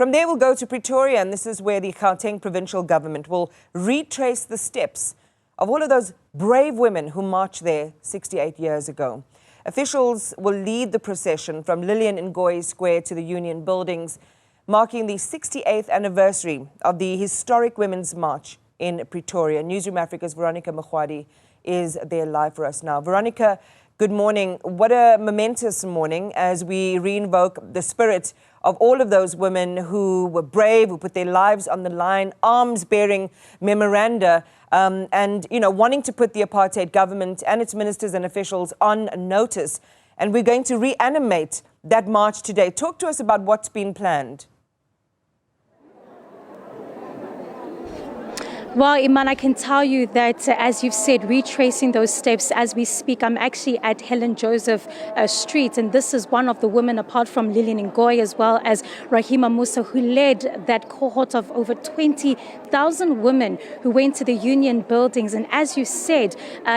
From there, we'll go to Pretoria, and this is where the Gauteng provincial government will retrace the steps of all of those brave women who marched there 68 years ago. Officials will lead the procession from Lillian Ngoyi Square to the Union Buildings, marking the 68th anniversary of the historic Women's March in Pretoria. Newzroom Afrika's Veronica Makhoali is there live for us now. Veronica, good morning. What a momentous morning as we reinvoke the spirit of all of those women who were brave, who put their lives on the line, arms bearing memoranda, and, wanting to put the apartheid government and its ministers and officials on notice. And we're going to reanimate that march today. Talk to us about what's been planned. Well, Iman, I can tell you that, as you've said, retracing those steps as we speak, I'm actually at Helen Joseph Street, and this is one of the women, apart from Lillian Ngoyi, as well as Rahima Musa, who led that cohort of over 20,000 women who went to the Union Buildings, and as you said,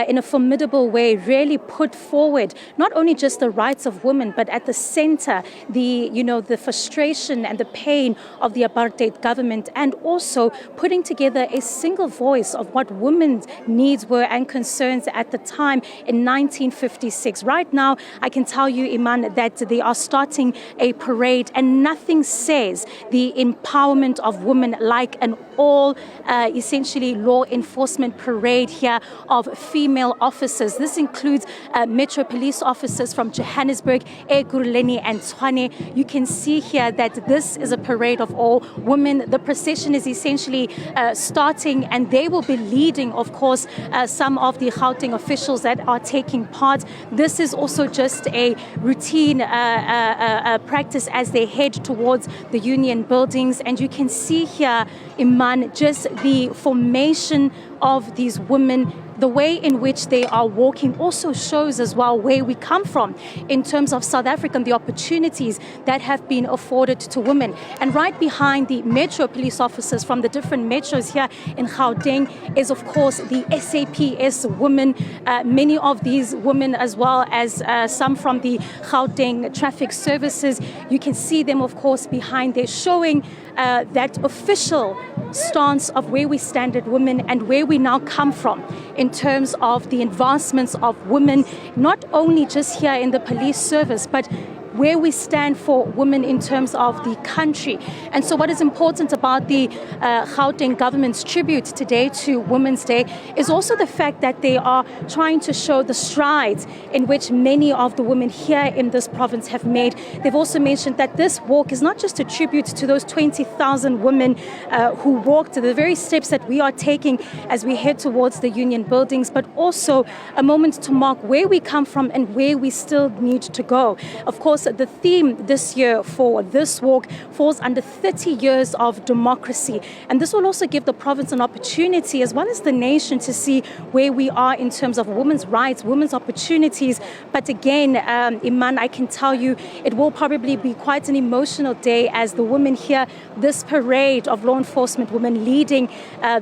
in a formidable way, really put forward not only just the rights of women, but at the center, the frustration and the pain of the apartheid government, and also putting together a single voice of what women's needs were and concerns at the time in 1956. Right now, I can tell you, Iman, that they are starting a parade, and nothing says the empowerment of women like an essentially law enforcement parade here of female officers. This includes Metro Police officers from Johannesburg, Ekurhuleni and Tshwane. You can see here that this is a parade of all women. The procession is essentially starting, and they will be leading, of course, some of the Gauteng officials that are taking part. This is also just a routine practice as they head towards the Union Buildings. And you can see here, Iman, just the formation of these women. The way in which they are walking also shows as well where we come from in terms of South Africa and the opportunities that have been afforded to women. And right behind the Metro Police officers from the different metros here in Gauteng is, of course, the SAPS women. Many of these women, as well as some from the Gauteng Traffic Services. You can see them, of course, behind there, showing that official stance of where we stand as women and where we now come from in terms of the advancements of women, not only just here in the police service, but where we stand for women in terms of the country. And so what is important about the Gauteng government's tribute today to Women's Day is also the fact that they are trying to show the strides in which many of the women here in this province have made. They've also mentioned that this walk is not just a tribute to those 20,000 women who walked the very steps that we are taking as we head towards the Union Buildings, but also a moment to mark where we come from and where we still need to go. Of course, the theme this year for this walk falls under 30 years of democracy. And this will also give the province an opportunity, as well as the nation, to see where we are in terms of women's rights, women's opportunities. But again, Iman, I can tell you, it will probably be quite an emotional day as the women here, this parade of law enforcement women leading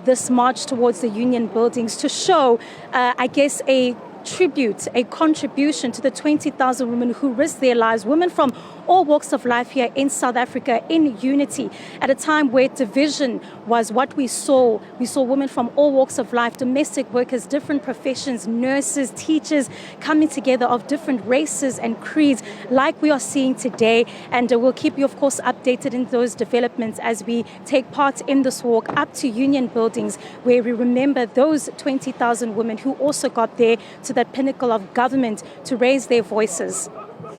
this march towards the Union Buildings to show, a tribute, a contribution to the 20,000 women who risked their lives, women from all walks of life here in South Africa in unity at a time where division was what we saw. We saw women from all walks of life, domestic workers, different professions, nurses, teachers, coming together of different races and creeds like we are seeing today. And we'll keep you, of course, updated in those developments as we take part in this walk up to Union Buildings, where we remember those 20,000 women who also got there to that pinnacle of government to raise their voices.